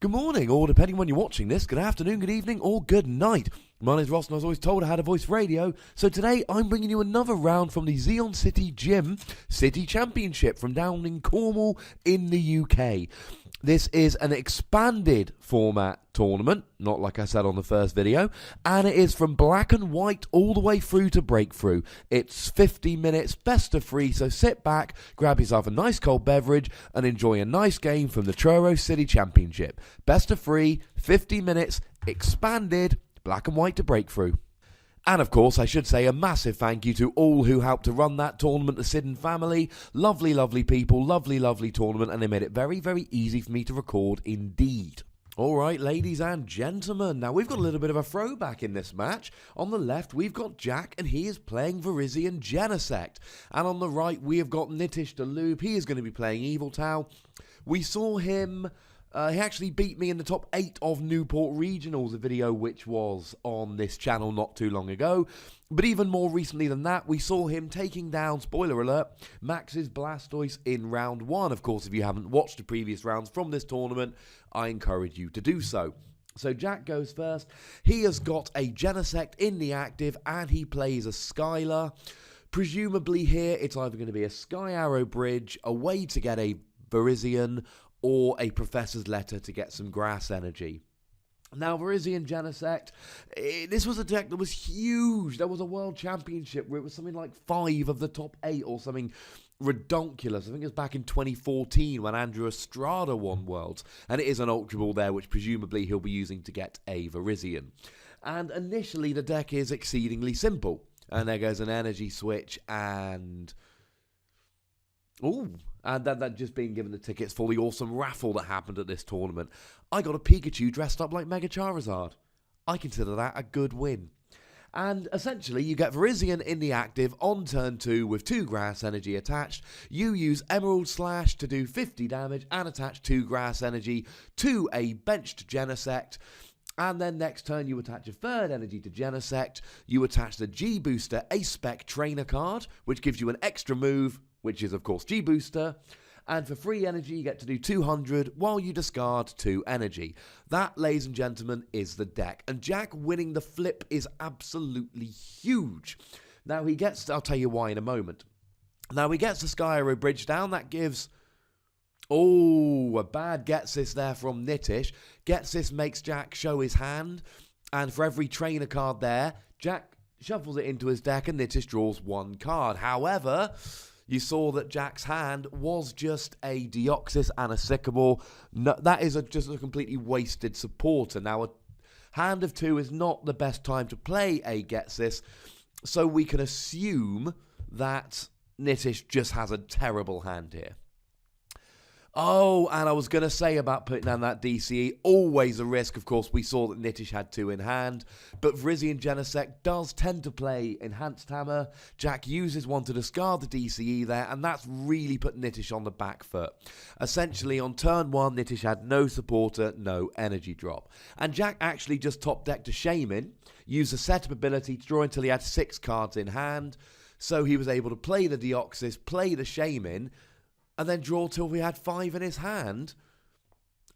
Good morning, or depending when you're watching this, good afternoon, good evening, or good night. My name's Ross and I was always told I had a voice for radio, so today I'm bringing you another round from the Xeon City Gym City Championship from down in Cornwall in the UK. This is an expanded format tournament, not like I said on the first video, and it is from black and white all the way through to breakthrough. It's 50 minutes, best of 3, so sit back, grab yourself a nice cold beverage, and enjoy a nice game from the Truro City Championship. Best of 3, 50 minutes, expanded, black and white to breakthrough. And of course, I should say a massive thank you to all who helped to run that tournament, the Sidden family. Lovely, lovely people, lovely, lovely tournament, and they made it very, very easy for me to record indeed. Alright, ladies and gentlemen, now we've got a little bit of a throwback in this match. On the left, we've got Jack, and he is playing Virizion Genesect. And on the right, we have got Nitish the Loob. He is going to be playing Yveltal. We saw him... he actually beat me in the top 8 of Newport Regionals, a video which was on this channel not too long ago. But even more recently than that, we saw him taking down, spoiler alert, Max's Blastoise in round 1. Of course, if you haven't watched the previous rounds from this tournament, I encourage you to do so. So Jack goes first. He has got a Genesect in the active, and he plays a Skylar. Presumably here, it's either going to be a Sky Arrow Bridge, a way to get a Virizion, or a Professor's Letter to get some grass energy. Now, Virizion Genesect, this was a deck that was huge. There was a World Championship where it was something like 5 of the top 8 or something redonkulous. I think it was back in 2014 when Andrew Estrada won Worlds. And it is an Ultra Ball there, which presumably he'll be using to get a Virizion. And initially, the deck is exceedingly simple. And there goes an energy switch and... ooh, and that just being given the tickets for the awesome raffle that happened at this tournament. I got a Pikachu dressed up like Mega Charizard. I consider that a good win. And essentially, you get Virizion in the active on turn 2 with 2 grass energy attached. You use Emerald Slash to do 50 damage and attach 2 grass energy to a benched Genesect. And then next turn you attach a 3rd energy to Genesect. You attach the G-Booster A-Spec Trainer card, which gives you an extra move, which is, of course, G-Booster. And for free energy, you get to do 200 while you discard 2 energy. That, ladies and gentlemen, is the deck. And Jack winning the flip is absolutely huge. Now, he gets... I'll tell you why in a moment. Now, he gets the Sky Arrow Bridge down. That gives... oh, a bad Getsis there from Nitish. Getsis makes Jack show his hand. And for every trainer card there, Jack shuffles it into his deck and Nitish draws 1 card. However... you saw that Jack's hand was just a Deoxys and a Sycamore. No, that is just a completely wasted supporter. Now, a hand of 2 is not the best time to play a Getsis, so we can assume that Nitish just has a terrible hand here. Oh, and I was going to say about putting down that DCE, always a risk. Of course, we saw that Nitish had 2 in hand, but Virizion Genesect does tend to play Enhanced Hammer. Jack uses 1 to discard the DCE there, and that's really put Nitish on the back foot. Essentially, on turn 1, Nitish had no supporter, no energy drop. And Jack actually just top decked a Shaman, used a setup ability to draw until he had 6 cards in hand, so he was able to play the Deoxys, play the Shaman, and then draw till he had 5 in his hand.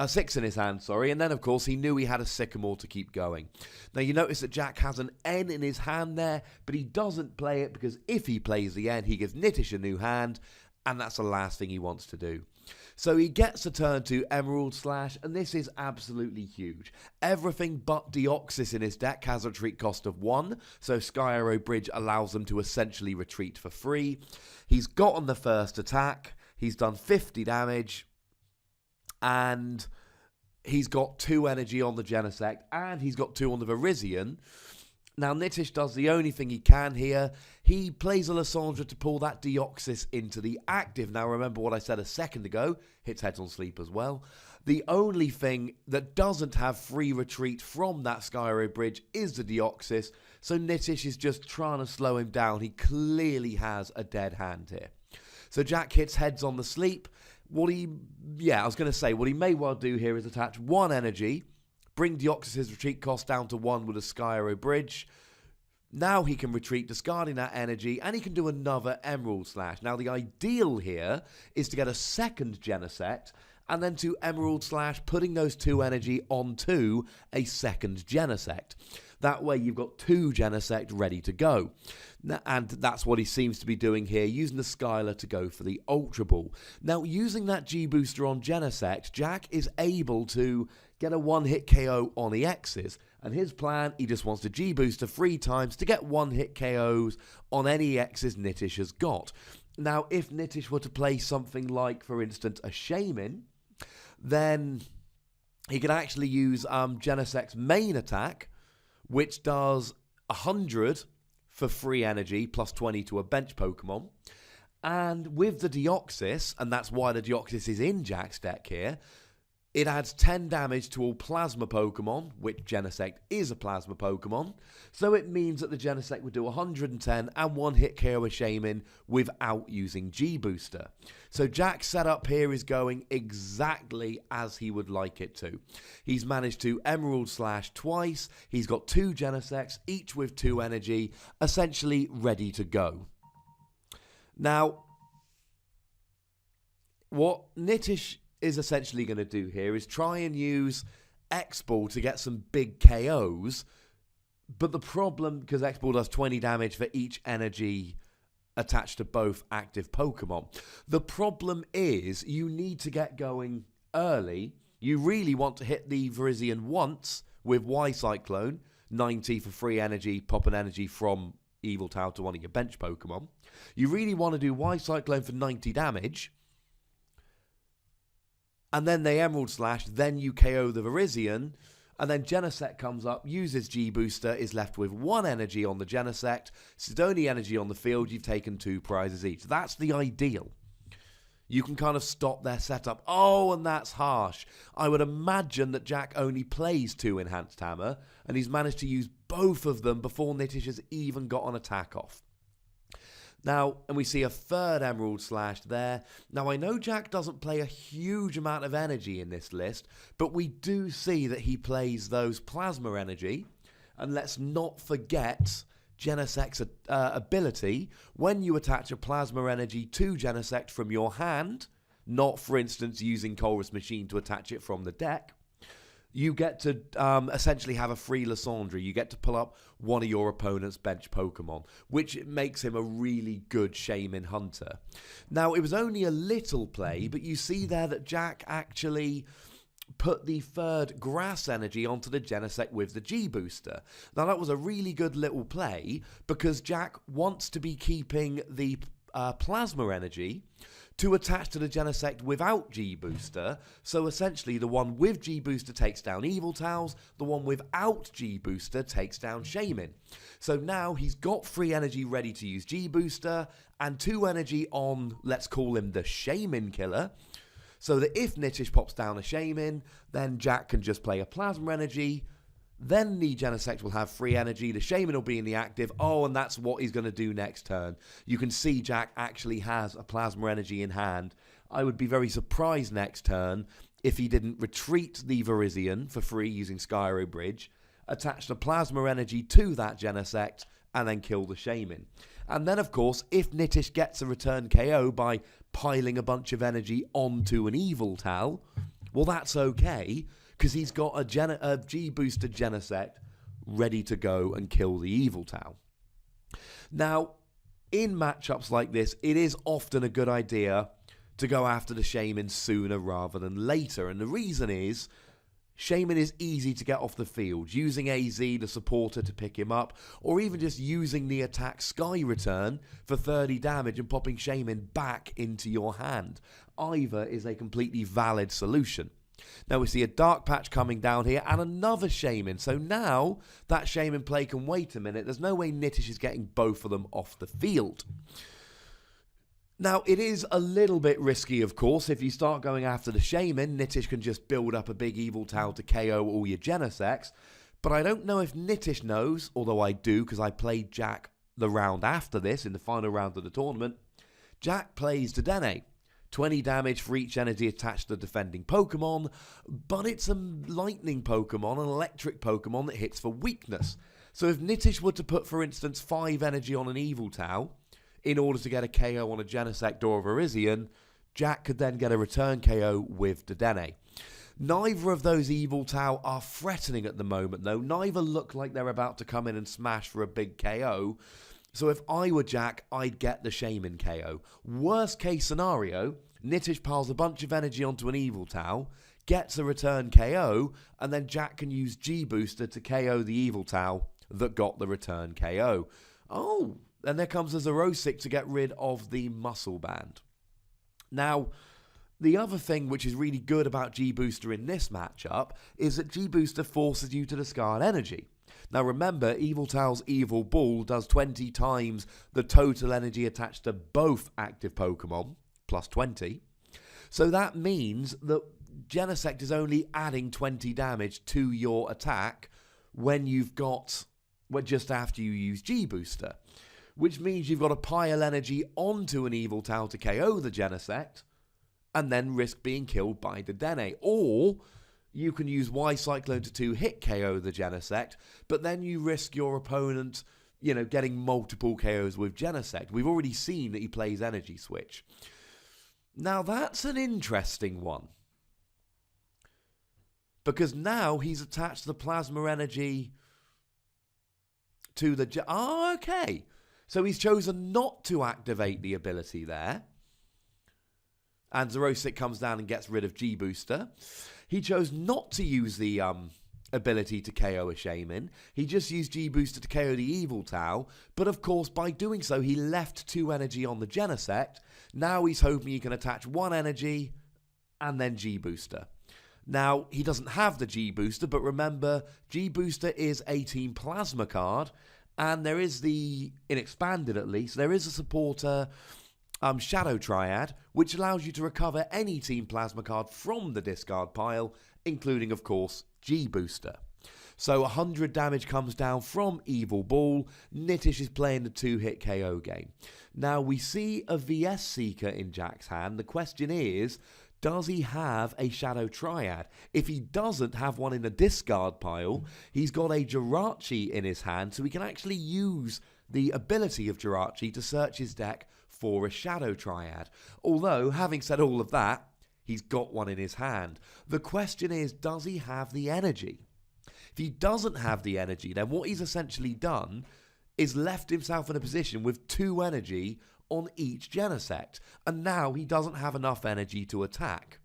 6 in his hand, sorry. And then, of course, he knew he had a Sycamore to keep going. Now, you notice that Jack has an N in his hand there, but he doesn't play it because if he plays the N, he gives Nitish a new hand, and that's the last thing he wants to do. So he gets a turn to Emerald Slash, and this is absolutely huge. Everything but Deoxys in his deck has a retreat cost of 1, so Sky Arrow Bridge allows them to essentially retreat for free. He's gotten the first attack. He's done 50 damage, and he's got 2 energy on the Genesect, and he's got 2 on the Virizion. Now, Nitish does the only thing he can here. He plays a Lysandra to pull that Deoxys into the active. Now, remember what I said a second ago. Hits heads on sleep as well. The only thing that doesn't have free retreat from that Sky Arrow Bridge is the Deoxys, so Nitish is just trying to slow him down. He clearly has a dead hand here. So Jack hits heads on the sleep. What he may well do here is attach 1 energy, bring Deoxys' retreat cost down to 1 with a Sky Arrow Bridge. Now he can retreat, discarding that energy, and he can do another Emerald Slash. Now, the ideal here is to get a second Genesect and then to Emerald Slash, putting those 2 energy onto a second Genesect. That way you've got 2 Genesect ready to go. And that's what he seems to be doing here, using the Skylar to go for the Ultra Ball. Now, using that G-Booster on Genesect, Jack is able to get a 1-hit KO on the X's. And his plan, he just wants to G-Booster 3 times to get 1-hit KOs on any X's Nitish has got. Now, if Nitish were to play something like, for instance, a Shaman, then he could actually use Genesect's main attack, which does 100 for free energy, plus 20 to a bench Pokemon. And with the Deoxys, and that's why the Deoxys is in Jack's deck here, it adds 10 damage to all Plasma Pokemon, which Genesect is a Plasma Pokemon. So it means that the Genesect would do 110 and 1-hit KO a Shaman without using G-Booster. So Jack's setup here is going exactly as he would like it to. He's managed to Emerald Slash twice. He's got 2 Genesects, each with 2 energy, essentially ready to go. Now, what Nitish is essentially going to do here is try and use X-Ball to get some big KOs, but the problem, because X-Ball does 20 damage for each energy attached to both active Pokemon, the problem is you need to get going early. You really want to hit the Virizion once with Y-Cyclone, 90 for free energy, pop an energy from Yveltal to one of your bench Pokemon. You really want to do Y-Cyclone for 90 damage, and then they Emerald Slash, then you KO the Virizion, and then Genesect comes up, uses G-Booster, is left with 1 energy on the Genesect, Sidoni energy on the field, you've taken 2 prizes each. That's the ideal. You can kind of stop their setup. Oh, and that's harsh. I would imagine that Jack only plays 2 Enhanced Hammer, and he's managed to use both of them before Nitish has even got an attack off. Now, and we see a 3rd Emerald Slash there. Now, I know Jack doesn't play a huge amount of energy in this list, but we do see that he plays those Plasma Energy. And let's not forget Genesect's ability. When you attach a Plasma Energy to Genesect from your hand, not, for instance, using Colress Machine to attach it from the deck, you get to essentially have a free Lysandre. You get to pull up one of your opponent's bench Pokemon, which makes him a really good Shaman Hunter. Now, it was only a little play, but you see there that Jack actually put the 3rd Grass Energy onto the Genesect with the G-Booster. Now, that was a really good little play because Jack wants to be keeping the Plasma Energy to attach to the Genesect without G-Booster. So essentially the one with G-Booster takes down Yveltals, the one without G-Booster takes down Shaman. So now he's got 3 energy ready to use G-Booster and 2 energy on, let's call him the Shaman Killer, so that if Nitish pops down a Shaman, then Jack can just play a Plasma Energy. Then the Genesect will have 3 energy, the Shaman will be in the active, and that's what he's going to do next turn. You can see Jack actually has a Plasma Energy in hand. I would be very surprised next turn if he didn't retreat the Virizion for free using Skyro Bridge, attach the Plasma Energy to that Genesect, and then kill the Shaman. And then, of course, if Nitish gets a return KO by piling a bunch of energy onto an Yveltal, well, that's okay, because he's got a G-Booster Genesect ready to go and kill the Yveltal. Now, in matchups like this, it is often a good idea to go after the Shaman sooner rather than later. And the reason is, Shaman is easy to get off the field, using AZ, the supporter, to pick him up, or even just using the attack Sky Return for 30 damage and popping Shaman back into your hand. Either is a completely valid solution. Now we see a Dark Patch coming down here and another Shaman. So now that Shaman play can wait a minute. There's no way Nitish is getting both of them off the field. Now, it is a little bit risky, of course. If you start going after the Shaman, Nitish can just build up a big Yveltal to KO all your Genesects. But I don't know if Nitish knows, although I do because I played Jack the round after this in the final round of the tournament. Jack plays Dedenne. 20 damage for each energy attached to the defending Pokemon, but it's a lightning Pokemon, an electric Pokemon that hits for weakness. So if Nitish were to put, for instance, 5 energy on an Yveltal in order to get a KO on a Genesect or a Virizion, Jack could then get a return KO with Dedenne. Neither of those Yveltal are threatening at the moment, though. Neither look like they're about to come in and smash for a big KO. So if I were Jack, I'd get the Shaman KO. Worst case scenario, Nitish piles a bunch of energy onto an Yveltal, gets a return KO, and then Jack can use G-Booster to KO the Yveltal that got the return KO. Oh, and there comes a Xenosect to get rid of the Muscle Band. Now, the other thing which is really good about G-Booster in this matchup is that G-Booster forces you to discard energy. Now remember, Yveltal's Evil Ball does 20 times the total energy attached to both active Pokemon, plus 20. So that means that Genesect is only adding 20 damage to your attack when you've got, well, just after you use G-Booster. Which means you've got to pile energy onto an Yveltal to KO the Genesect, and then risk being killed by Dedenne. Or you can use Y-Cyclone to 2-hit KO the Genesect, but then you risk your opponent, getting multiple KOs with Genesect. We've already seen that he plays Energy Switch. Now that's an interesting one. Because now he's attached the Plasma Energy to the... okay. So he's chosen not to activate the ability there. And Xenosect comes down and gets rid of G-Booster. He chose not to use the ability to KO a Shaman. He just used G-Booster to KO the Yveltal. But of course, by doing so, he left 2 energy on the Genesect. Now he's hoping he can attach 1 energy and then G-Booster. Now, he doesn't have the G-Booster, but remember, G-Booster is a Team Plasma card. And there is in Expanded at least, there is a supporter... Shadow Triad, which allows you to recover any Team Plasma card from the discard pile, including, of course, G-Booster. So 100 damage comes down from Evil Ball. Nitish is playing the 2-hit KO game. Now, we see a VS Seeker in Jack's hand. The question is, does he have a Shadow Triad? If he doesn't have one in the discard pile, he's got a Jirachi in his hand, so he can actually use the ability of Jirachi to search his deck for a Shadow Triad. Although, having said all of that, he's got one in his hand. The question is, does he have the energy? If he doesn't have the energy, then what he's essentially done is left himself in a position with 2 energy on each Genesect. And now he doesn't have enough energy to attack.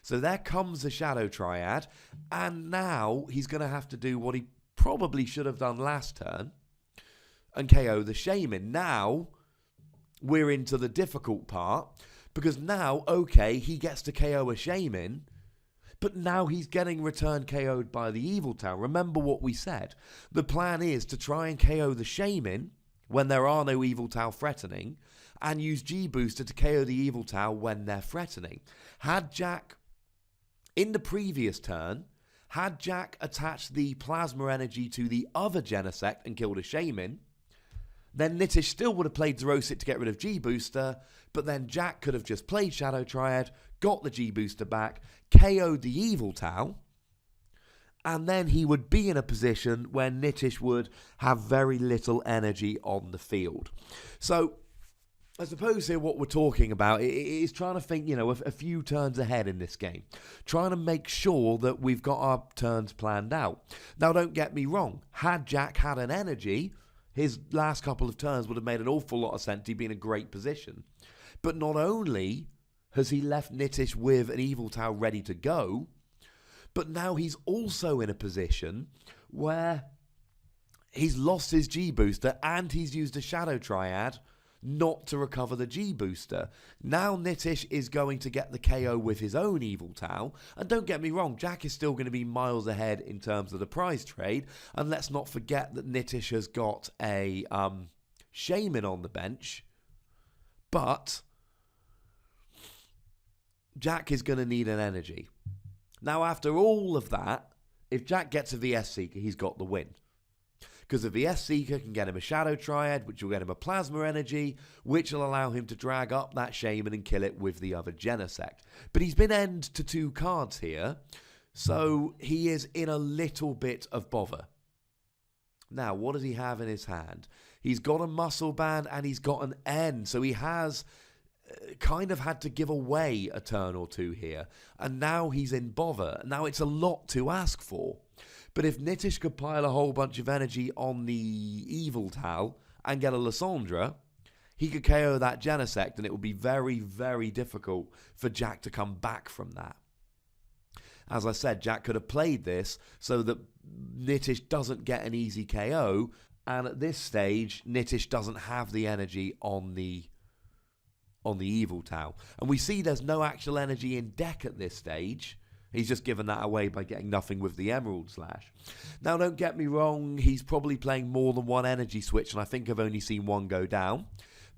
So there comes the Shadow Triad, and now he's going to have to do what he probably should have done last turn and KO the Shaman. Now we're into the difficult part, because now, okay, he gets to KO a Shaman, but now he's getting return KO'd by the Yveltal. Remember what we said. The plan is to try and KO the Shaman when there are no Yveltal threatening, and use G-Booster to KO the Yveltal when they're threatening. Had Jack, in the previous turn, had Jack attached the Plasma Energy to the other Genesect and killed a Shaman, then Nitish still would have played Xenosect to get rid of G-Booster, but then Jack could have just played Shadow Triad, got the G-Booster back, KO'd the Yveltal, and then he would be in a position where Nitish would have very little energy on the field. So, I suppose here what we're talking about is trying to think, a few turns ahead in this game. Trying to make sure that we've got our turns planned out. Now, don't get me wrong. Had Jack had an energy, his last couple of turns would have made an awful lot of sense. He'd be in a great position. But not only has he left Nitish with an Yveltal ready to go, but now he's also in a position where he's lost his G-Booster and he's used a Shadow Triad not to recover the G-Booster. Now Nitish is going to get the KO with his own Yveltal. And don't get me wrong, Jack is still going to be miles ahead in terms of the prize trade. And let's not forget that Nitish has got a Shaman on the bench. But Jack is going to need an energy. Now, after all of that, if Jack gets a VS Seeker, he's got the win. Because the VS Seeker can get him a Shadow Triad, which will get him a Plasma Energy, which will allow him to drag up that Shaman and kill it with the other Genesect. But he's been end to 2 cards here, so he is in a little bit of bother. Now, what does he have in his hand? He's got a Muscle Band and he's got an N, so he has kind of had to give away a turn or two here, and now he's in bother. Now it's a lot to ask for, but if Nitish could pile a whole bunch of energy on the Yveltal and get a Lysandra, he could KO that Genesect, and it would be very, very difficult for Jack to come back from that. As I said, Jack could have played this so that Nitish doesn't get an easy KO, and at this stage, Nitish doesn't have the energy on the Yveltal. And we see there's no actual energy in deck at this stage. He's just given that away by getting nothing with the Emerald Slash. Now, don't get me wrong, he's probably playing more than one energy switch, and I think I've only seen one go down.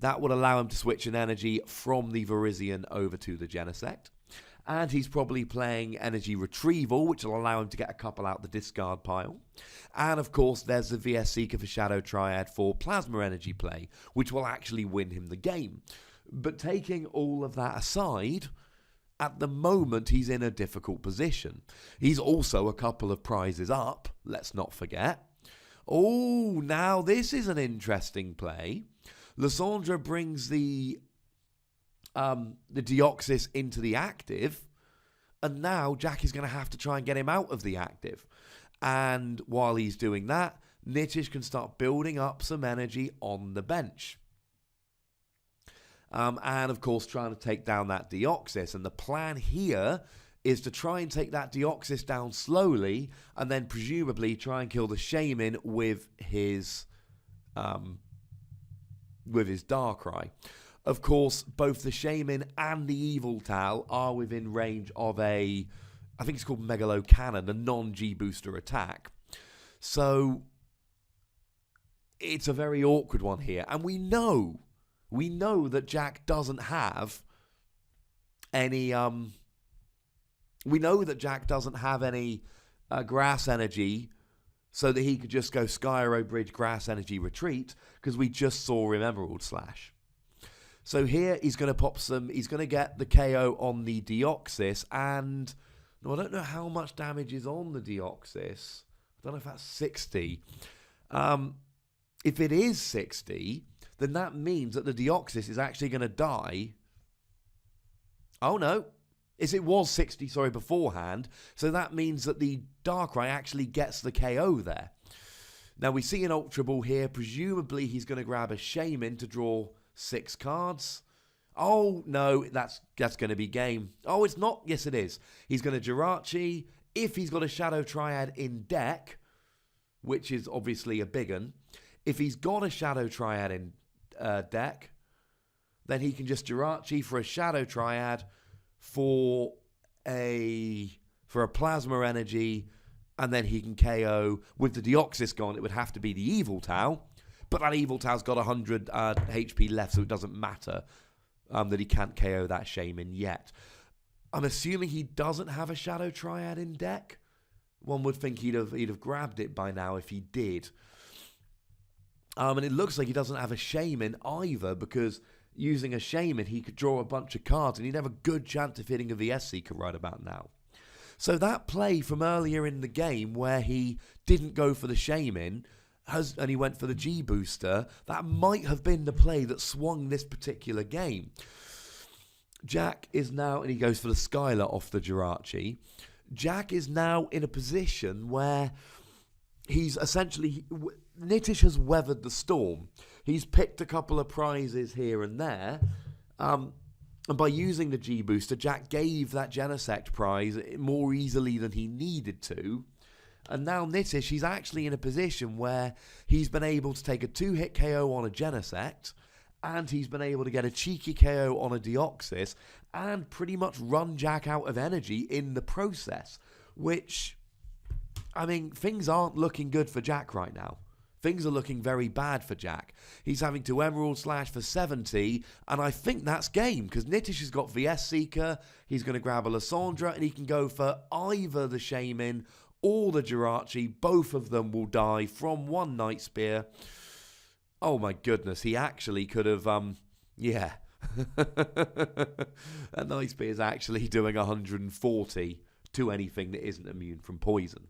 That would allow him to switch an energy from the Virizion over to the Genesect. And he's probably playing energy retrieval, which will allow him to get a couple out the discard pile. And of course, there's the VS Seeker for Shadow Triad for plasma energy play, which will actually win him the game. But taking all of that aside, at the moment, he's in a difficult position. He's also a couple of prizes up, let's not forget. Oh, now this is an play. Lysandra brings the Deoxys into the active, and now Jack is going to have to try and get him out of the active. And while he's doing that, Nitish can start building up some energy on the bench. And of course trying to take down that Deoxys. And the plan here is to try and take that Deoxys down slowly, and then presumably try and kill the Shaman with his Darkrai. Of course, both the Shaman and the Yveltal are within range of I think it's called Megalo Cannon, a non-G booster attack. So it's a very awkward one here. And we know that Jack doesn't have any grass energy, so that he could just go Skyro Bridge Grass Energy Retreat, because we just saw him Emerald Slash. So here he's going to get the KO on the Deoxys, and I don't know how much damage is on the Deoxys. I don't know if that's 60. If it is 60, then that means that the Deoxys is actually going to die. Oh no, it was 60, beforehand. So that means that the Darkrai actually gets the KO there. Now we see an Ultra Ball here. Presumably he's going to grab a Shaman to draw 6 cards. Oh, no, that's going to be game. Oh, it's not. Yes, it is. He's going to Jirachi. If he's got a Shadow Triad in deck, which is obviously a big one, if he's got a Shadow Triad in deck, then he can just Jirachi for a Shadow Triad for a Plasma Energy, and then he can KO. With the Deoxys gone, it would have to be the Yveltal. But that Yveltal's got 100 HP left, so it doesn't matter that he can't KO that Shaman yet. I'm assuming he doesn't have a Shadow Triad in deck. One would think he'd have grabbed it by now if he did. And it looks like he doesn't have a Shaman either, because using a Shaman, he could draw a bunch of cards, and he'd have a good chance of hitting a VS Seeker right about now. So that play from earlier in the game, where he didn't go for the Shaman, and he went for the G booster, that might have been the play that swung this particular game. Jack is now, and he goes for the Skylar off the Jirachi. Jack is now in a position where he's essentially, Nitish has weathered the storm. He's picked a couple of prizes here and there, and by using the G booster, Jack gave that Genesect prize more easily than he needed to. And now Nitish, he's actually in a position where he's been able to take a 2-hit KO on a Genesect, and he's been able to get a cheeky KO on a Deoxys, and pretty much run Jack out of energy in the process. Which, I mean, things aren't looking good for Jack right now. Things are looking very bad for Jack. He's having to Emerald Slash for 70, and I think that's game, because Nitish has got VS Seeker, he's going to grab a Lysandra, and he can go for either the Shaman or the Jirachi. Both of them will die from one Night Spear. Oh my goodness, he actually could have, yeah. A Night Spear is actually doing 140 to anything that isn't immune from poison.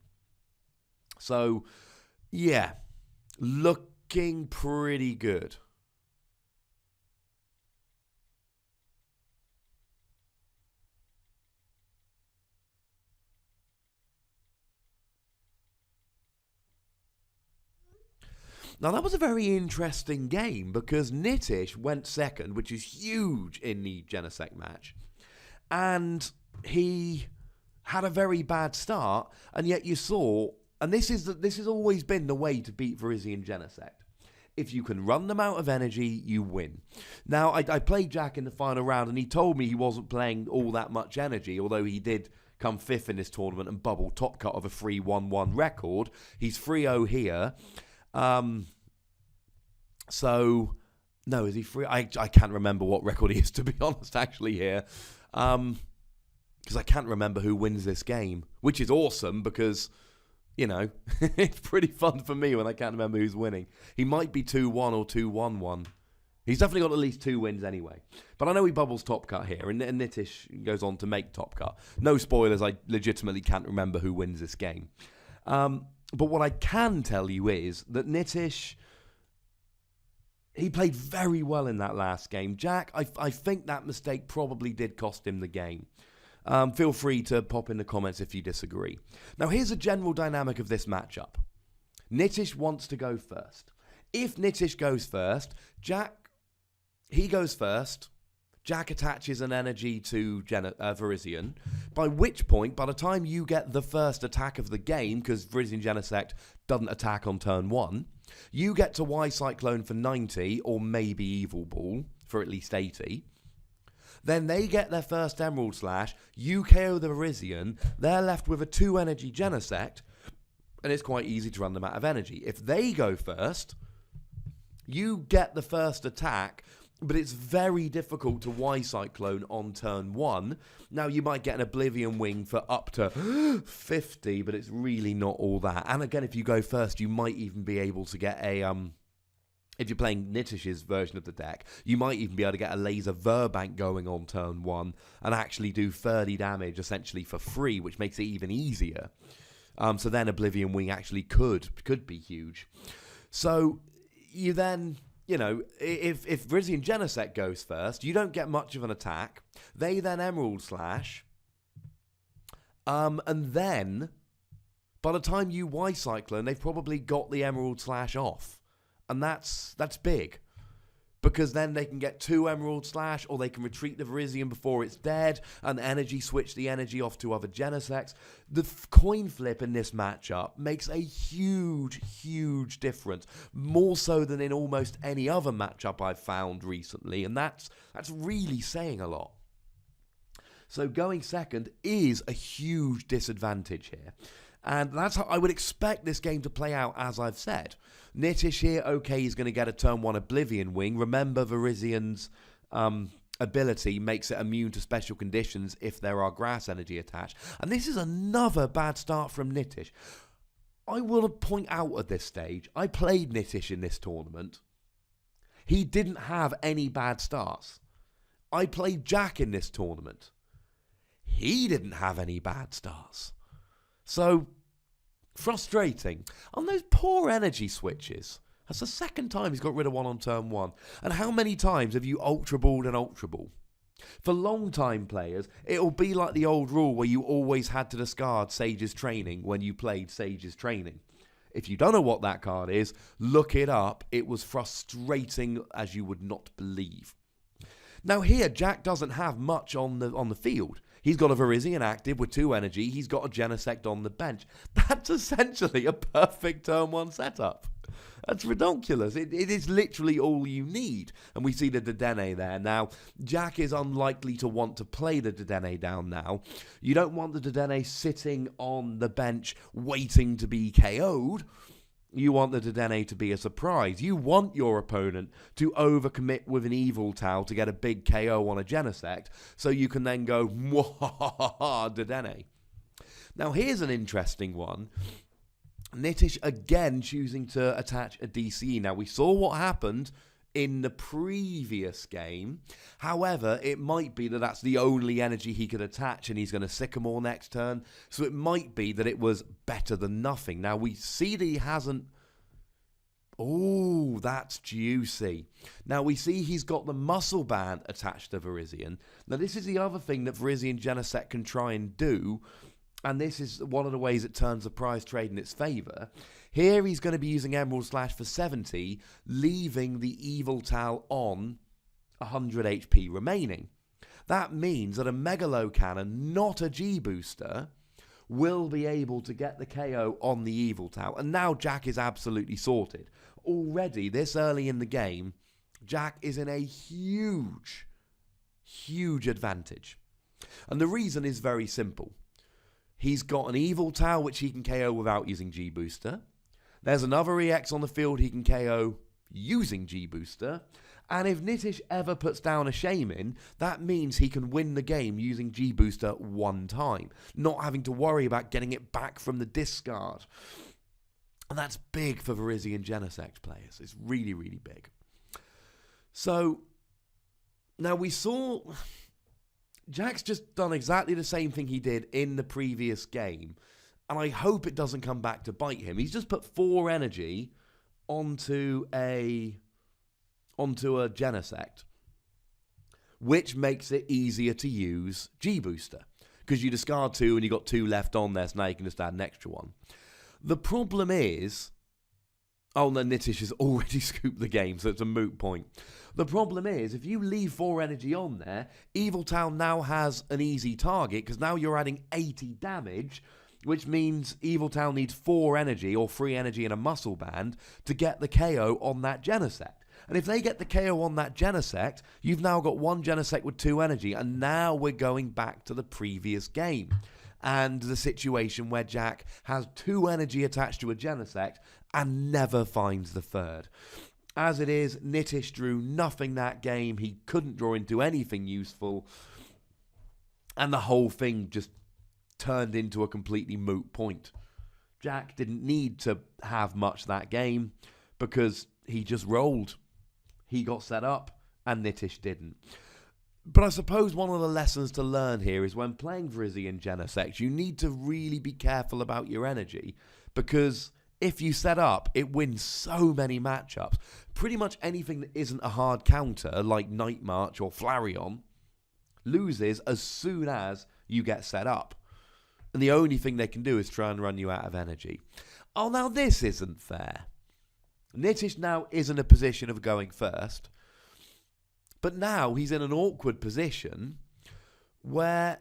So, yeah, looking pretty good. Now, that was a very interesting game because Nitish went second, which is huge in the Genesect match. And he had a very bad start, and yet you saw, and this has always been the way to beat Virizion Genesect. If you can run them out of energy, you win. Now, I played Jack in the final round, and he told me he wasn't playing all that much energy, although he did come 5th in this tournament and bubble top cut of a 3-1-1 record. He's 3-0 here. So, no, is he 3? I can't remember what record he is, to be honest, actually, here. Because I can't remember who wins this game, which is awesome because, you know, it's pretty fun for me when I can't remember who's winning. He might be 2-1 or 2-1-1. He's definitely got at least 2 wins anyway. But I know he bubbles top cut here, and Nitish goes on to make top cut. No spoilers, I legitimately can't remember who wins this game. But what I can tell you is that Nitish, he played very well in that last game. Jack, I think that mistake probably did cost him the game. Feel free to pop in the comments if you disagree. Now, here's a general dynamic of this matchup. Nitish wants to go first. If Nitish goes first, he goes first. Jack attaches an energy to Virizion, by which point, by the time you get the first attack of the game, because Virizion Genesect doesn't attack on turn 1, you get to Y-Cyclone for 90, or maybe Evil Ball for at least 80. Then they get their first Emerald Slash, you KO the Virizion, they're left with a 2-energy Genesect, and it's quite easy to run them out of energy. If they go first, you get the first attack, but it's very difficult to Y-Cyclone on turn 1. Now, you might get an Oblivion Wing for up to 50, but it's really not all that. And again, if you go first, you might even be able to get a... if you're playing Nitish's version of the deck, you might even be able to get a Laser Verbank going on turn 1 and actually do 30 damage essentially for free, which makes it even easier. So then Oblivion Wing actually could be huge. So you then... You know, if Virizion Genesect goes first, you don't get much of an attack. They then Emerald Slash. And then, by the time you Y-Cyclone, they've probably got the Emerald Slash off. And that's big. Because then they can get 2 Emerald Slash, or they can retreat the Virizion before it's dead, and energy switch the energy off to other Genesects. The coin flip in this matchup makes a huge, huge difference. More so than in almost any other matchup I've found recently, and that's really saying a lot. So going second is a huge disadvantage here. And that's how I would expect this game to play out, as I've said. Nitish here, okay, he's going to get a turn 1 Oblivion Wing. Remember, Virizion's ability makes it immune to special conditions if there are grass energy attached. And this is another bad start from Nitish. I will point out at this stage, I played Nitish in this tournament. He didn't have any bad starts. I played Jack in this tournament. He didn't have any bad starts. So, frustrating. On those poor energy switches. That's the second time he's got rid of one on turn 1. And how many times have you Ultra Balled and Ultra Ball? For long-time players, it'll be like the old rule where you always had to discard Sage's Training when you played Sage's Training. If you don't know what that card is, look it up. It was frustrating as you would not believe. Now here, Jack doesn't have much on the field. He's got a Virizion active with 2 energy. He's got a Genesect on the bench. That's essentially a perfect turn 1 setup. That's ridiculous. It is literally all you need. And we see the Dedenne there. Now, Jack is unlikely to want to play the Dedenne down now. You don't want the Dedenne sitting on the bench waiting to be KO'd. You want the Dedenne to be a surprise. You want your opponent to overcommit with an Yveltal to get a big KO on a Genesect, so you can then go, mwahaha, Dedenne. Now, here's an interesting one. Nitish again choosing to attach a DCE. Now, we saw what happened in the previous game. However, it might be that that's the only energy he could attach and he's going to Sycamore next turn. So it might be that it was better than nothing. Now, we see that he hasn't... Oh, that's juicy. Now, we see he's got the Muscle Band attached to Virizion. Now, this is the other thing that Virizion Genesect can try and do and this is one of the ways it turns the prize trade in its favour. Here he's going to be using Emerald Slash for 70, leaving the Yveltal on 100 HP remaining. That means that a Megalo Cannon, not a G-Booster, will be able to get the KO on the Yveltal. And now Jack is absolutely sorted. Already, this early in the game, Jack is in a huge, huge advantage. And the reason is very simple. He's got an Yveltal which he can KO without using G-Booster. There's another EX on the field he can KO using G-Booster. And if Nitish ever puts down a Shaman, that means he can win the game using G-Booster one time, not having to worry about getting it back from the discard. And that's big for Virizion Genesect players. It's really, really big. So, now we saw Jack's just done exactly the same thing he did in the previous game. And I hope it doesn't come back to bite him. He's just put 4 energy onto a Genesect, which makes it easier to use G-Booster, because you discard 2 and you got 2 left on there, so now you can just add an extra one. The problem is, oh no, Nitish has already scooped the game, so it's a moot point. The problem is, if you leave 4 energy on there, Yveltal now has an easy target, because now you're adding 80 damage, which means Yveltal needs 4 energy, or 3 energy in a muscle band, to get the KO on that Genesect. And if they get the KO on that Genesect, you've now got 1 Genesect with 2 energy, and now we're going back to the previous game. And the situation where Jack has 2 energy attached to a Genesect and never finds the 3rd. As it is, Nitish drew nothing that game. He couldn't draw into anything useful. And the whole thing just turned into a completely moot point. Jack didn't need to have much that game because he just rolled. He got set up and Nitish didn't. But I suppose one of the lessons to learn here is when playing Virizion Genesect, you need to really be careful about your energy, because if you set up, it wins so many matchups. Pretty much anything that isn't a hard counter, like Night March or Flareon, loses as soon as you get set up. And the only thing they can do is try and run you out of energy. Oh, now this isn't fair. Nitish now is in a position of going first, but now he's in an awkward position where...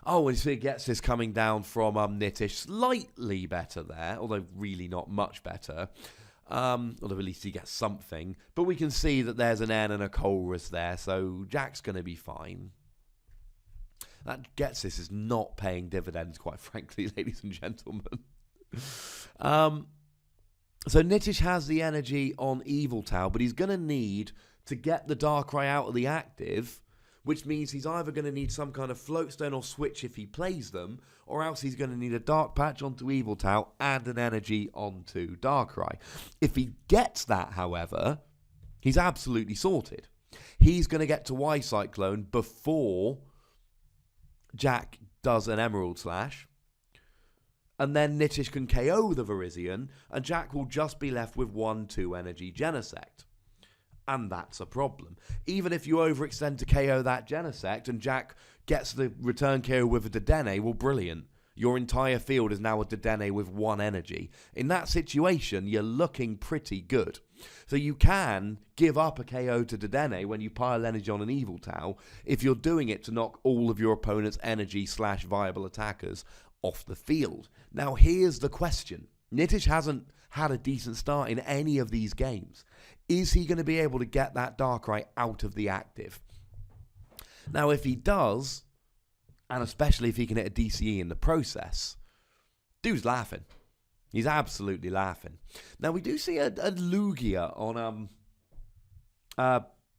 Oh, and so he gets this coming down from Nitish, slightly better there, although really not much better. Although at least he gets something. But we can see that there's an N and a Colress there, so Jack's going to be fine. That Getsis is not paying dividends, quite frankly, ladies and gentlemen. So Nitish has the energy on Yveltal, but he's going to need to get the Darkrai out of the active, which means he's either going to need some kind of Floatstone or Switch if he plays them, or else he's going to need a Dark Patch onto Yveltal and an energy onto Darkrai. If he gets that, however, he's absolutely sorted. He's going to get to Y-Cyclone before Jack does an Emerald Slash, and then Nitish can KO the Virizion, and Jack will just be left with 1/2 energy Genesect. And that's a problem. Even if you overextend to KO that Genesect and Jack gets the return KO with a Dedenne, well, brilliant. Your entire field is now a Dedenne with 1 energy. In that situation, you're looking pretty good. So you can give up a KO to Dedenne when you pile energy on an Yveltal if you're doing it to knock all of your opponent's energy / viable attackers off the field. Now, here's the question. Nitish hasn't had a decent start in any of these games. Is he going to be able to get that Darkrai out of the active? Now, if he does, and especially if he can hit a DCE in the process, dude's laughing. He's absolutely laughing. Now, we do see a Lugia on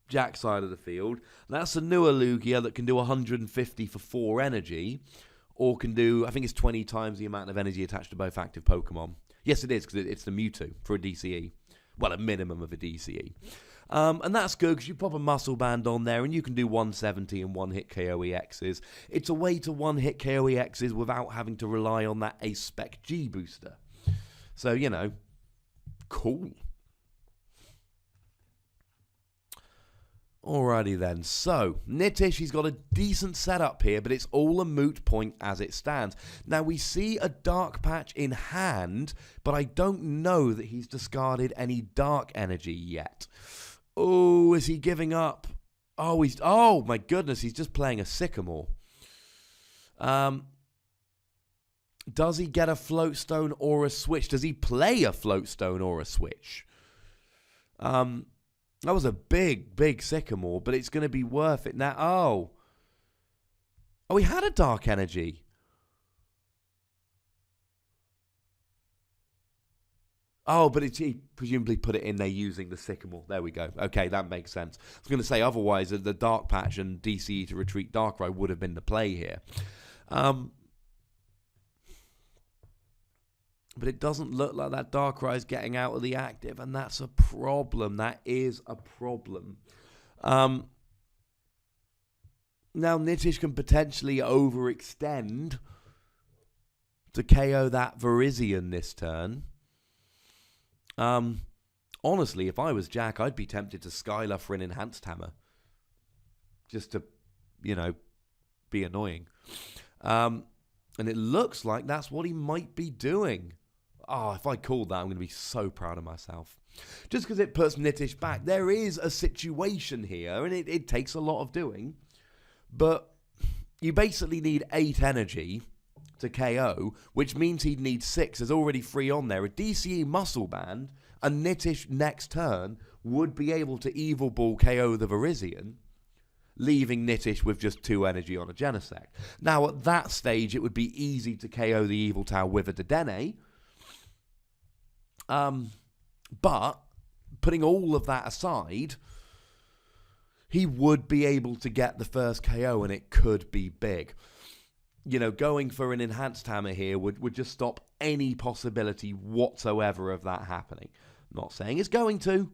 Jack's side of the field. That's a newer Lugia that can do 150 for 4 energy, or can do, I think it's 20 times the amount of energy attached to both active Pokemon. Yes, it is, because it's the Mewtwo for a DCE. Well, a minimum of a DCE. And that's good, because you pop a Muscle Band on there, and you can do 170 and one-hit KO EXs. It's a way to one-hit KO EXs without having to rely on that Ace-Spec G-Booster. So, you know, cool. Alrighty then, so Nitish, he's got a decent setup here, but it's all a moot point as it stands. Now we see a dark patch in hand, but I don't know that he's discarded any dark energy yet. Oh, is he giving up? Oh my goodness, he's just playing a Sycamore. Does he get a Floatstone or a Switch? Does he play a Floatstone or a Switch? That was a big Sycamore, but it's going to be worth it now. Oh, he had a Dark Energy. Oh, but he presumably put it in there using the Sycamore. There we go. Okay, that makes sense. I was going to say, otherwise, the Dark Patch and DCE to retreat Darkrai would have been the play here. But it doesn't look like that Darkrai is getting out of the active, and that's a problem. That is a problem. Now, Nitish can potentially overextend to KO that Virizion this turn. Honestly, if I was Jack, I'd be tempted to Skylar for an Enhanced Hammer. Just to, be annoying. And it looks like that's what he might be doing. Oh, if I called that, I'm going to be so proud of myself. Just because it puts Nitish back. There is a situation here, and it takes a lot of doing. But you basically need 8 energy to KO, which means he'd need 6. There's already 3 on there. A DCE Muscle Band, and Nitish next turn would be able to Evil Ball KO the Virizion, leaving Nitish with just 2 energy on a Genesect. Now, at that stage, it would be easy to KO the Yveltal with a Dedenne. But putting all of that aside, he would be able to get the first KO, and it could be big. Going for an Enhanced Hammer here would just stop any possibility whatsoever of that happening. Not saying it's going to,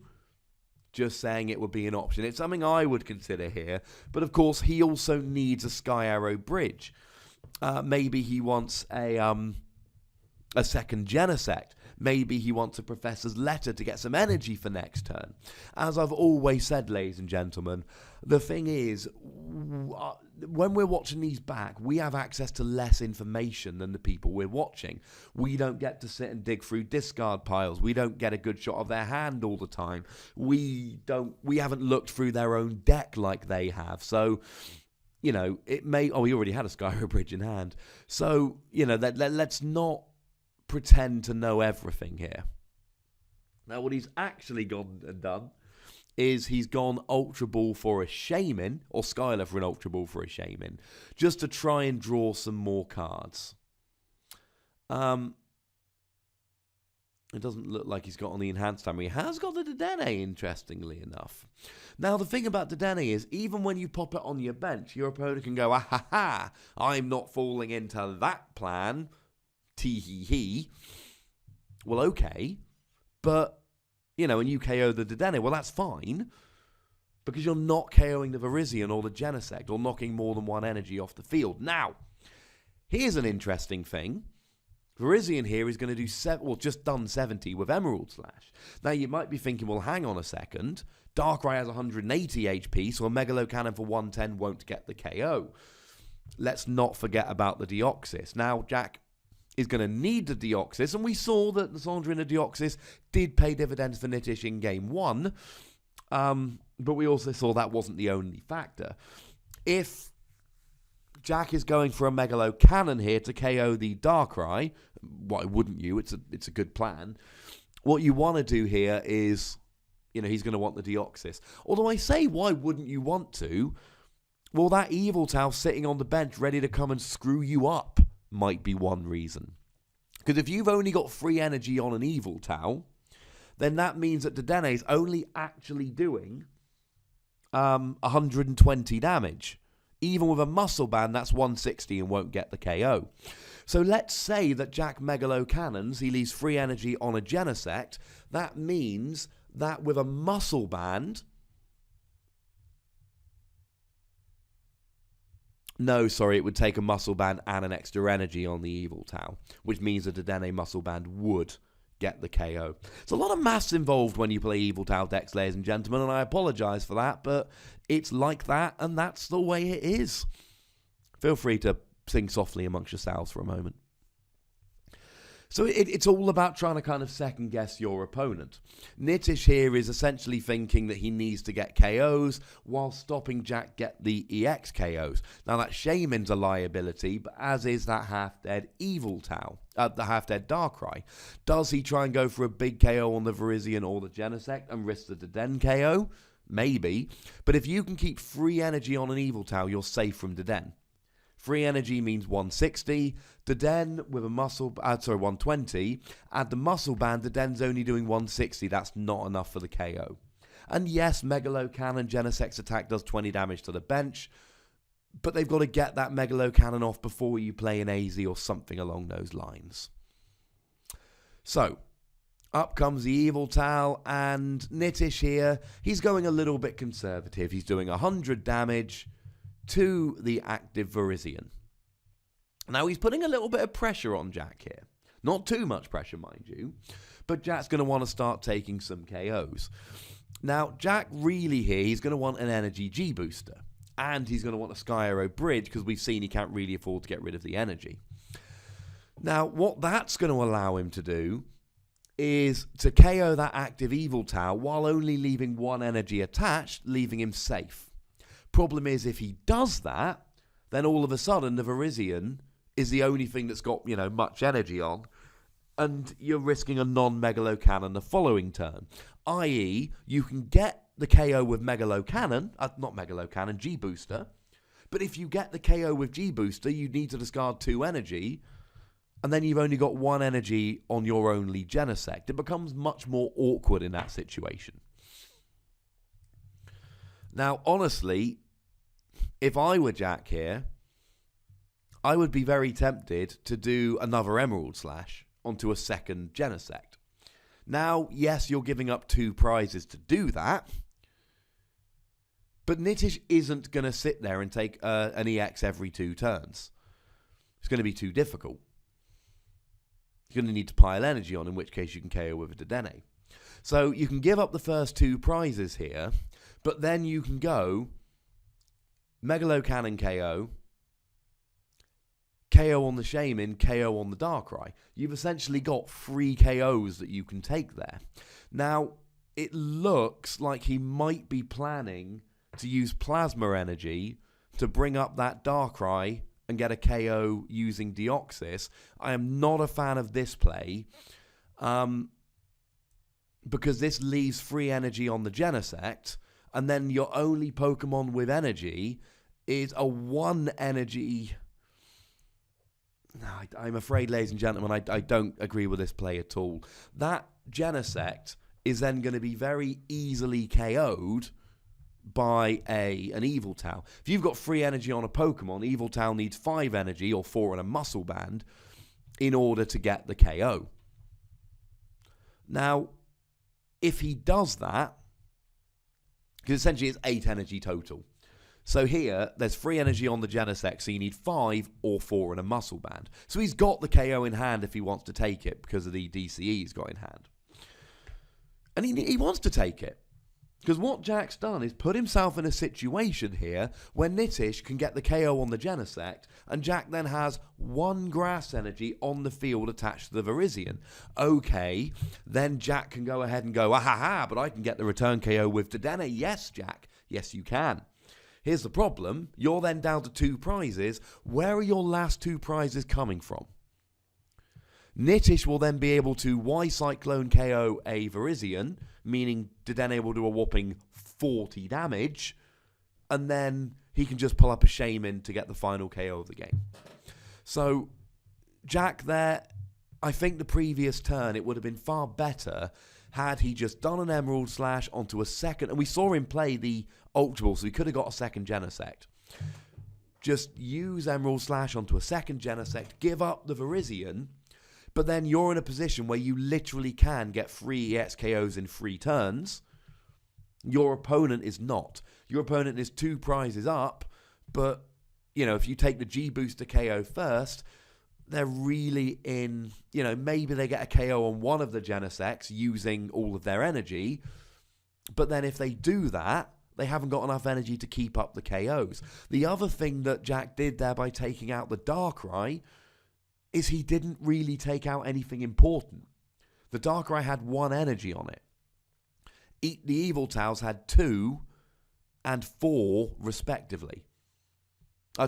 just saying it would be an option. It's something I would consider here, but of course he also needs a Sky Arrow Bridge. Maybe he wants a second Genesect. Maybe he wants a Professor's Letter to get some energy for next turn. As I've always said, ladies and gentlemen, the thing is, when we're watching these back, we have access to less information than the people we're watching. We don't get to sit and dig through discard piles. We don't get a good shot of their hand all the time. We haven't looked through their own deck like they have. So, it may... Oh, he already had a Skyro Bridge in hand. So, let's not pretend to know everything here. Now, what he's actually gone and done is he's gone Ultra Ball for a Shaman, or Skylar for an Ultra Ball for a Shaman, just to try and draw some more cards. It doesn't look like he's got on the Enhanced Hammer. He has got the Dedenne, interestingly enough. Now, the thing about Dedenne is, even when you pop it on your bench, your opponent can go, ah ha ha, I'm not falling into that plan. Tee-hee-hee. Well, okay. But, when you KO the Dedenne, well, that's fine. Because you're not KOing the Virizion or the Genesect or knocking more than 1 energy off the field. Now, here's an interesting thing. Virizion here is going to do just done 70 with Emerald Slash. Now, you might be thinking, well, hang on a second. Darkrai has 180 HP, so a Megalo Cannon for 110 won't get the KO. Let's not forget about the Deoxys. Now, Jack is going to need the Deoxys, and we saw that the Sandra and the Deoxys did pay dividends for Nitish in Game 1, but we also saw that wasn't the only factor. If Jack is going for a Megalo Cannon here to KO the Darkrai, why wouldn't you? It's a good plan. What you want to do here is, he's going to want the Deoxys. Although I say, why wouldn't you want to? Well, that Yveltal sitting on the bench ready to come and screw you up might be one reason. Because if you've only got 3 energy on an Yveltal, then that means that Dedenne is only actually doing 120 damage. Even with a Muscle Band, that's 160 and won't get the KO. So let's say that Jack Megalo Cannons, he leaves 3 energy on a Genesect. That means that with a Muscle Band... No, sorry, it would take a Muscle Band and an extra energy on the Yveltal, which means that a Dedenne Muscle Band would get the KO. There's a lot of maths involved when you play Yveltal decks, ladies and gentlemen, and I apologise for that, but it's like that, and that's the way it is. Feel free to sing softly amongst yourselves for a moment. So it's all about trying to kind of second-guess your opponent. Nitish here is essentially thinking that he needs to get KOs while stopping Jack get the EX KOs. Now, that Shaman's a liability, but as is that half-dead Yveltal, the half-dead Darkrai. Does he try and go for a big KO on the Virizion or the Genesect and risk the Deden KO? Maybe. But if you can keep free energy on an Yveltal, you're safe from Deden. Free energy means 160. Deden with a 120. Add the muscle band, Deden's only doing 160. That's not enough for the KO. And yes, Megalo Cannon Genesect's attack does 20 damage to the bench, but they've got to get that Megalo Cannon off before you play an AZ or something along those lines. So, up comes the Yveltal, and Nitish here, he's going a little bit conservative. He's doing 100 damage to the active Virizion. Now, he's putting a little bit of pressure on Jack here. Not too much pressure, mind you, but Jack's going to want to start taking some KOs. Now, Jack really here, he's going to want an energy G-booster, and he's going to want a Sky Arrow Bridge, because we've seen he can't really afford to get rid of the energy. Now, what that's going to allow him to do is to KO that active Yveltal while only leaving one energy attached, leaving him safe. Problem is, if he does that, then all of a sudden the Virizion is the only thing that's got, much energy on, and you're risking a non-Megalo Cannon the following turn. I.e., you can get the KO with Megalo Cannon, not Megalo Cannon, G-Booster, but if you get the KO with G-Booster, you need to discard 2 energy, and then you've only got 1 energy on your only Genesect. It becomes much more awkward in that situation. Now, honestly, if I were Jack here, I would be very tempted to do another Emerald Slash onto a second Genesect. Now, yes, you're giving up 2 prizes to do that, but Nitish isn't going to sit there and take an EX every 2 turns. It's going to be too difficult. You're going to need to pile energy on, in which case you can KO with a Dedenne. So you can give up the first 2 prizes here, but then you can go Megalo Cannon KO, KO on the Shaman, KO on the Darkrai. You've essentially got 3 KOs that you can take there. Now, it looks like he might be planning to use Plasma Energy to bring up that Darkrai and get a KO using Deoxys. I am not a fan of this play, because this leaves free energy on the Genesect, and then your only Pokemon with energy is a 1 energy. I'm afraid, ladies and gentlemen, I don't agree with this play at all. That Genesect is then going to be very easily KO'd by an Yveltal. If you've got free energy on a Pokemon, Yveltal needs 5 energy or 4 and a muscle band in order to get the KO. Now, if he does that, because essentially it's 8 energy total. So here, there's free energy on the Genesect, so you need 5 or 4 and a muscle band. So he's got the KO in hand if he wants to take it, because of the DCE he's got in hand. And he wants to take it. Because what Jack's done is put himself in a situation here where Nitish can get the KO on the Genesect, and Jack then has 1 grass energy on the field attached to the Virizion. Okay, then Jack can go ahead and go, ah-ha-ha, but I can get the return KO with Dedenne. Yes, Jack. Yes, you can. Here's the problem. You're then down to 2 prizes. Where are your last 2 prizes coming from? Nitish will then be able to Y-Cyclone KO a Virizion, meaning Dedenne will do a whopping 40 damage, and then he can just pull up a Shaman to get the final KO of the game. So, Jack there, I think the previous turn, it would have been far better had he just done an Emerald Slash onto a second, and we saw him play the Ultra Ball, so he could have got a second Genesect. Just use Emerald Slash onto a second Genesect, give up the Virizion, but then you're in a position where you literally can get 3 EX KOs in 3 turns. Your opponent is not. Your opponent is 2 prizes up, but, if you take the G-Booster KO first, they're really in, maybe they get a KO on one of the Genesects using all of their energy, but then if they do that, they haven't got enough energy to keep up the KOs. The other thing that Jack did there by taking out the Darkrai is he didn't really take out anything important. The Darkrai had 1 energy on it. The Yveltals had 2 and 4 respectively.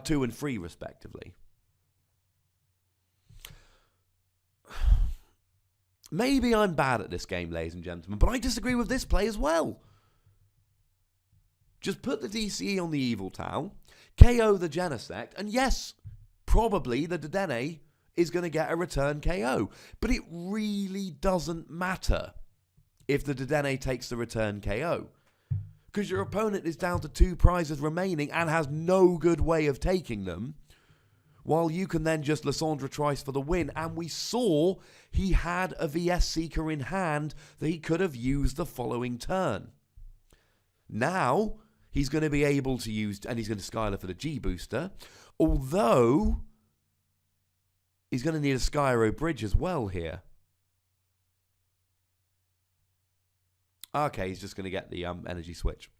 2 and 3 respectively. Maybe I'm bad at this game, ladies and gentlemen, but I disagree with this play as well. Just put the DCE on the Yveltal, KO the Genesect, and yes, probably the Dedenne is going to get a return KO. But it really doesn't matter if the Dedenne takes the return KO, because your opponent is down to 2 prizes remaining and has no good way of taking them, while you can then just Lysandre Trice for the win. And we saw he had a VS Seeker in hand that he could have used the following turn. Now, he's going to be able to use, and he's going to Skylar for the G-Booster, although he's going to need a Skyro Bridge as well here. Okay, he's just going to get the energy switch.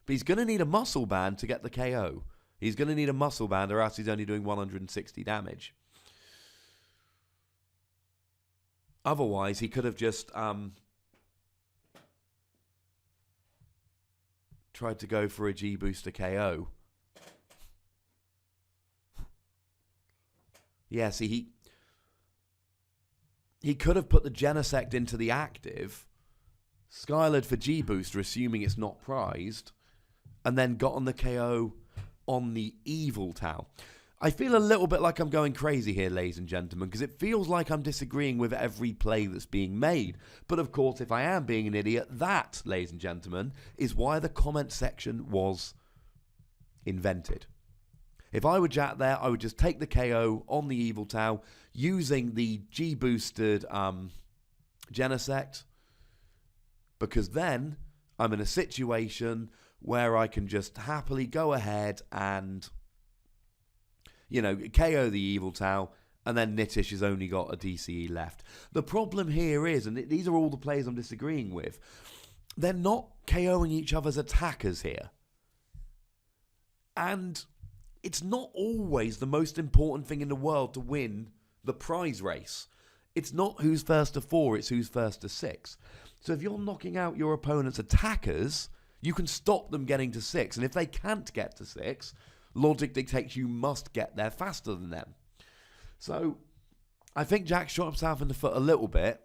But he's going to need a Muscle Band to get the KO. He's going to need a Muscle Band, or else he's only doing 160 damage. Otherwise, he could have just tried to go for a G-Booster KO. Yeah, see, he could have put the Genesect into the active, Skylared for G-Booster, assuming it's not prized, and then got on the KO on the Yveltal. I feel a little bit like I'm going crazy here, ladies and gentlemen, because it feels like I'm disagreeing with every play that's being made. But of course, if I am being an idiot, that, ladies and gentlemen, is why the comment section was invented. If I were Jack there, I would just take the KO on the Yveltal using the G-boosted Genesect, because then I'm in a situation where I can just happily go ahead and, KO the Yveltal, and then Nitish has only got a DCE left. The problem here is, and these are all the players I'm disagreeing with, they're not KOing each other's attackers here. And it's not always the most important thing in the world to win the prize race. It's not who's first to 4, it's who's first to 6. So if you're knocking out your opponent's attackers, you can stop them getting to 6. And if they can't get to 6, logic dictates you must get there faster than them. So I think Jack shot himself in the foot a little bit,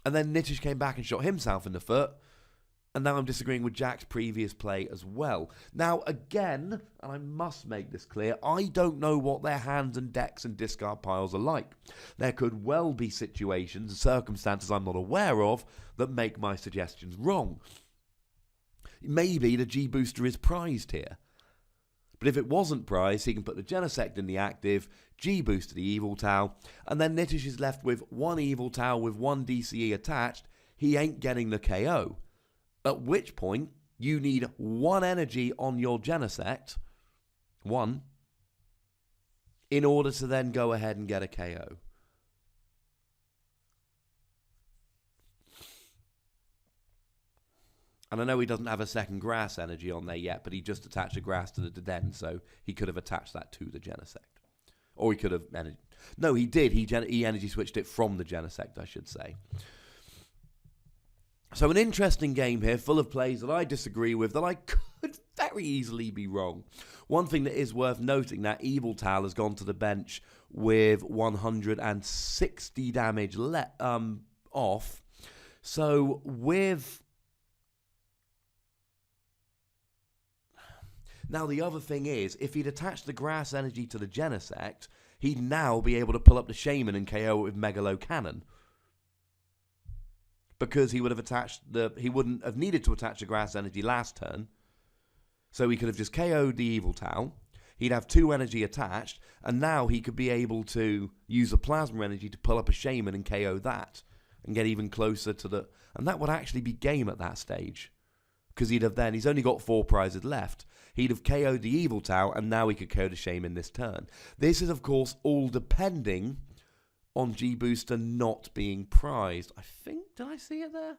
and then Nitish came back and shot himself in the foot. And now I'm disagreeing with Jack's previous play as well. Now, again, and I must make this clear, I don't know what their hands and decks and discard piles are like. There could well be situations and circumstances I'm not aware of that make my suggestions wrong. Maybe the G-Booster is prized here. But if it wasn't prized, he can put the Genesect in the active, G-Booster the Yveltal, and then Nitish is left with 1 Yveltal with 1 DCE attached. He ain't getting the KO. At which point, you need 1 energy on your Genesect, 1, in order to then go ahead and get a KO. And I know he doesn't have a second grass energy on there yet, but he just attached a grass to the Dedenne, so he could have attached that to the Genesect. Or he could have... No, he did. He energy switched it from the Genesect, I should say. So an interesting game here, full of plays that I disagree with, that I could very easily be wrong. One thing that is worth noting, that Yveltal has gone to the bench with 160 damage off. So with... Now the other thing is, if he'd attached the grass energy to the Genesect, he'd now be able to pull up the Shaman and KO it with Megalo Cannon. Because he would have he wouldn't have needed to attach the grass energy last turn. So he could have just KO'd the Yveltal. He'd have 2 energy attached. And now he could be able to use the plasma energy to pull up a Shaman and KO that. And get even closer to the... And that would actually be game at that stage. Because he's only got 4 prizes left. he'd have KO'd the Yveltal, and now he could KO the Shaman this turn. This is, of course, all depending on G-Booster not being prized. I think, did I see it there?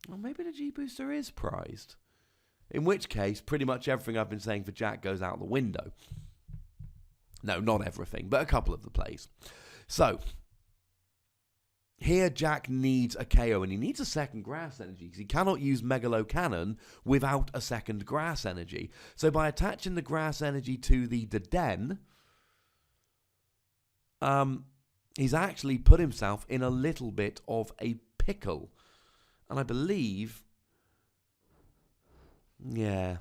Well, maybe the G-Booster is prized. In which case, pretty much everything I've been saying for Jack goes out the window. No, not everything, but a couple of the plays. So, here Jack needs a KO, and he needs a second Grass Energy, because he cannot use Megalo Cannon without a second Grass Energy. So by attaching the Grass Energy to the Den, he's actually put himself in a little bit of a pickle. And I believe, yeah,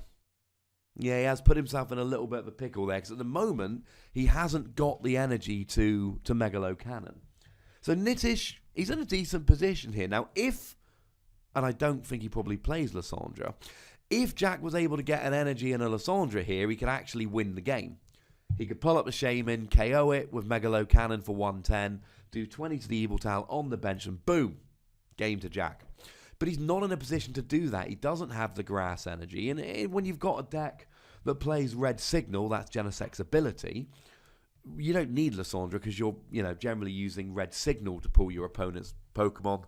he has put himself in a little bit of a pickle there, because at the moment, he hasn't got the energy to Megalo Cannon. So Nitish, he's in a decent position here. Now, if, and I don't think he probably plays Lysandra, if Jack was able to get an energy and a Lysandra here, he could actually win the game. He could pull up the Shaman, KO it with Megalo Cannon for 110, do 20 to the Yveltal on the bench, and boom, game to Jack. But he's not in a position to do that. He doesn't have the Grass Energy, and when you've got a deck that plays Red Signal, that's Genesect's ability, you don't need Lysandra, because you're, generally using Red Signal to pull your opponent's Pokemon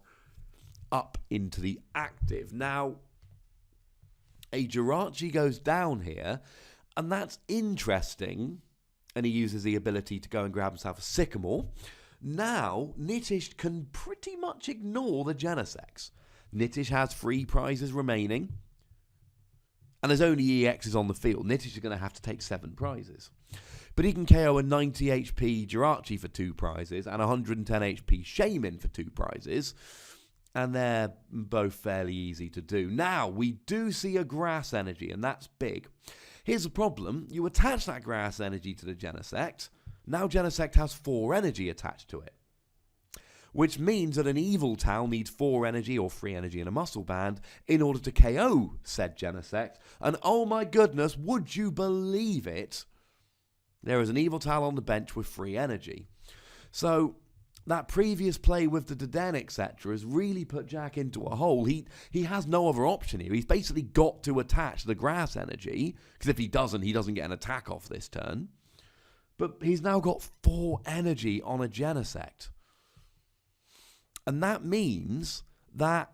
up into the active. Now, a Jirachi goes down here, and that's interesting, and he uses the ability to go and grab himself a Sycamore. Now, Nitish can pretty much ignore the Genesects. Nitish has 3 prizes remaining, and there's only EXs on the field. Nitish is going to have to take 7 prizes. But he can KO a 90 HP Jirachi for 2 prizes and 110 HP Shaman for 2 prizes. And they're both fairly easy to do. Now, we do see a Grass Energy, and that's big. Here's the problem. You attach that Grass Energy to the Genesect. Now Genesect has 4 energy attached to it. Which means that an Yveltal needs 4 energy or 3 energy and a Muscle Band in order to KO said Genesect. And oh my goodness, would you believe it? There is an Yveltal on the bench with 3 energy. So that previous play with the Den, etc. has really put Jack into a hole. He has no other option here. He's basically got to attach the Grass Energy, because if he doesn't get an attack off this turn. But he's now got 4 energy on a Genesect. And that means that,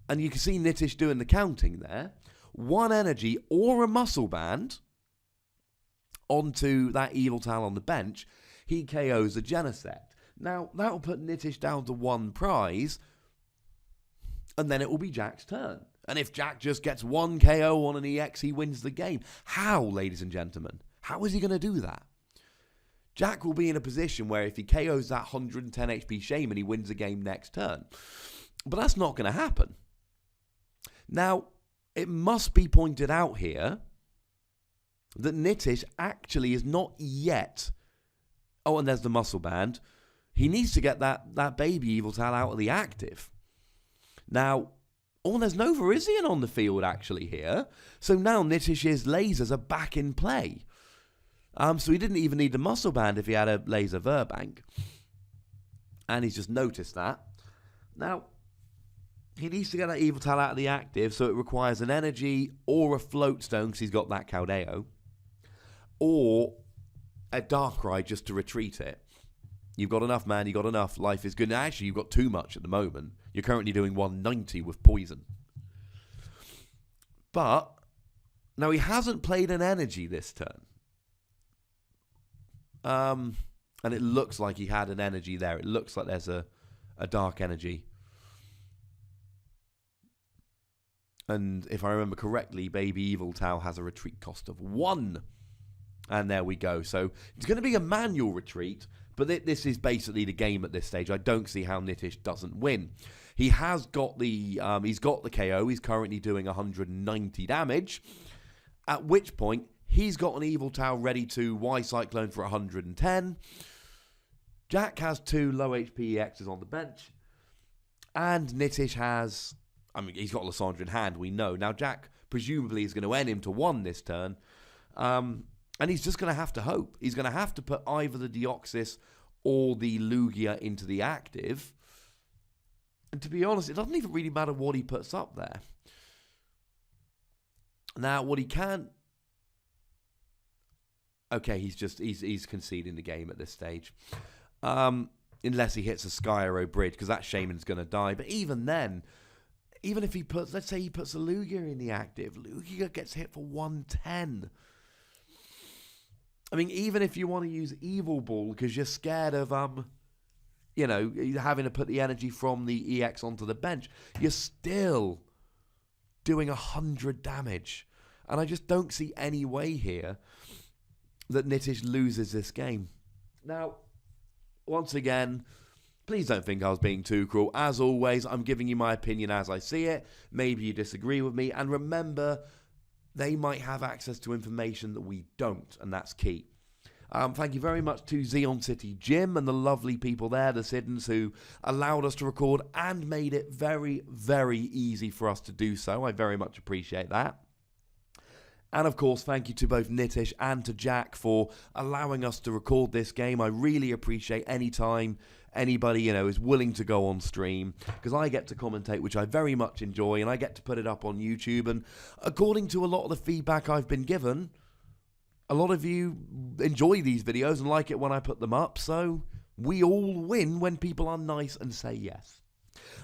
and you can see Nitish doing the counting there, 1 energy or a Muscle Band onto that Yveltal on the bench, he KOs the Genesect. Now, that'll put Nitish down to 1 prize, and then it will be Jack's turn. And if Jack just gets 1 KO on an EX, he wins the game. How, ladies and gentlemen? How is he going to do that? Jack will be in a position where if he KOs that 110 HP Shaman, he wins the game next turn. But that's not going to happen. Now, it must be pointed out here that Nitish actually is not yet... Oh, and there's the Muscle Band. He needs to get that baby Yveltal out of the active. Now, oh, there's no Virizion on the field actually here. So now Nitish's lasers are back in play. So he didn't even need the Muscle Band if he had a laser Verbank. And he's just noticed that. Now, he needs to get that Yveltal out of the active, so it requires an energy or a Float Stone, because he's got that Caldeo, or a Darkrai just to retreat it. You've got enough, man. You've got enough. Life is good. Now, actually, you've got too much at the moment. You're currently doing 190 with Poison. But, now he hasn't played an energy this turn. And it looks like he had an energy there. It looks like there's a dark energy. And if I remember correctly, Baby Yveltal has a retreat cost of 1. And there we go. So it's going to be a manual retreat, but this is basically the game at this stage. I don't see how Nitish doesn't win. He has got the KO. He's currently doing 190 damage. At which point, he's got an Yveltal ready to Y-Cyclone for 110. Jack has 2 low HP EXs on the bench. And Nitish has... I mean, he's got Lysandra in hand, we know. Now, Jack presumably is going to end him to 1 this turn. And he's just going to have to hope. He's going to have to put either the Deoxys or the Lugia into the active. And to be honest, it doesn't even really matter what he puts up there. Now, what he can... Okay, he's conceding the game at this stage. Unless he hits a Skyro bridge, because that Shaman's going to die. But even then, even if he puts... Let's say he puts a Lugia in the active. Lugia gets hit for 110. I mean, even if you want to use Yveltal because you're scared of, having to put the energy from the EX onto the bench, you're still doing 100 damage. And I just don't see any way here that Nitish loses this game. Now, once again, please don't think I was being too cruel. As always, I'm giving you my opinion as I see it. Maybe you disagree with me. And remember, they might have access to information that we don't, and that's key. Thank you very much to Xeon City Gym and the lovely people there, the Siddons, who allowed us to record and made it very, very easy for us to do so. I very much appreciate that. And of course, thank you to both Nitish and to Jack for allowing us to record this game. I really appreciate any time anybody, is willing to go on stream, because I get to commentate, which I very much enjoy, and I get to put it up on YouTube. And according to a lot of the feedback I've been given, a lot of you enjoy these videos and like it when I put them up. So we all win when people are nice and say yes.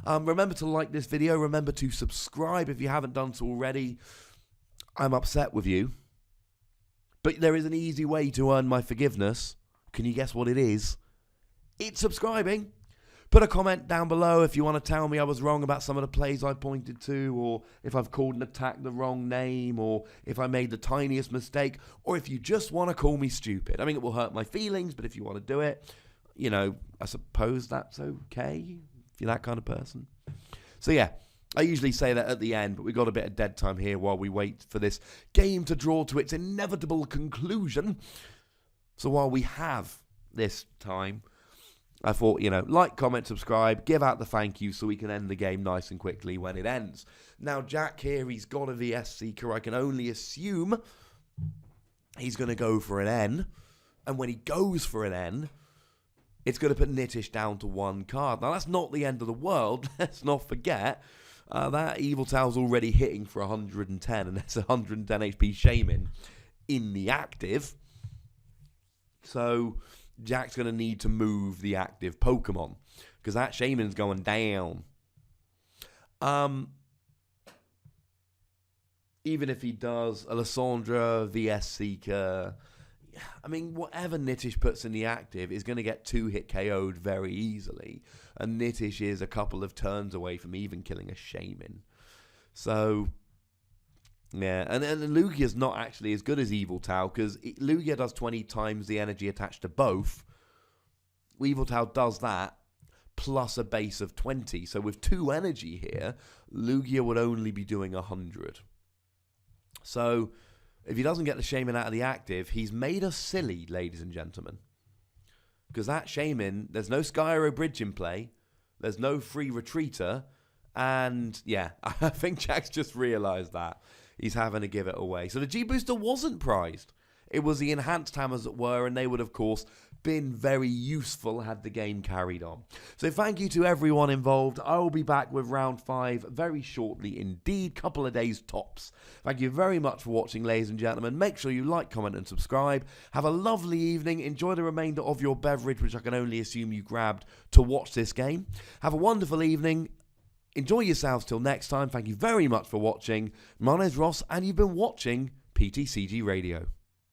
Remember to like this video. Remember to subscribe if you haven't done so already. I'm upset with you, but there is an easy way to earn my forgiveness. Can you guess what it is? It's subscribing. Put a comment down below if you want to tell me I was wrong about some of the plays I pointed to, or if I've called an attack the wrong name, or if I made the tiniest mistake, or if you just want to call me stupid. I mean, it will hurt my feelings, but if you want to do it, I suppose that's okay if you're that kind of person. So yeah, I usually say that at the end, but we've got a bit of dead time here while we wait for this game to draw to its inevitable conclusion. So while we have this time, I thought, like, comment, subscribe, give out the thank you so we can end the game nice and quickly when it ends. Now, Jack here, he's got a VS Seeker. I can only assume he's going to go for an N. And when he goes for an N, it's going to put Nitish down to 1 card. Now, that's not the end of the world. Let's not forget that Yveltal's already hitting for 110, and that's 110 HP Shaman in the active. So Jack's going to need to move the active Pokemon, because that Shaman's going down. Even if he does Alessandra, VS Seeker, I mean, whatever Nitish puts in the active is going to get 2-hit KO'd very easily. And Nitish is a couple of turns away from even killing a Shaman. So, yeah, and Lugia's not actually as good as Yveltal, because Lugia does 20 times the energy attached to both. Yveltal does that, plus a base of 20. So with 2 energy here, Lugia would only be doing 100. So if he doesn't get the Shaman out of the active, he's made us silly, ladies and gentlemen. Because that Shaman, there's no Skyro Bridge in play, there's no free Retreater, and yeah, I think Jack's just realised that. He's having to give it away. So the G-Booster wasn't prized. It was the enhanced hammers that were, and they would, of course, been very useful had the game carried on. So thank you to everyone involved. I will be back with round 5 very shortly indeed, couple of days tops. Thank you very much for watching, ladies and gentlemen. Make sure you like, comment and subscribe. Have a lovely evening. Enjoy the remainder of your beverage, which I can only assume you grabbed to watch this game. Have a wonderful evening. Enjoy yourselves till next time. Thank you very much for watching. My name is Ross, and you've been watching PTCG Radio.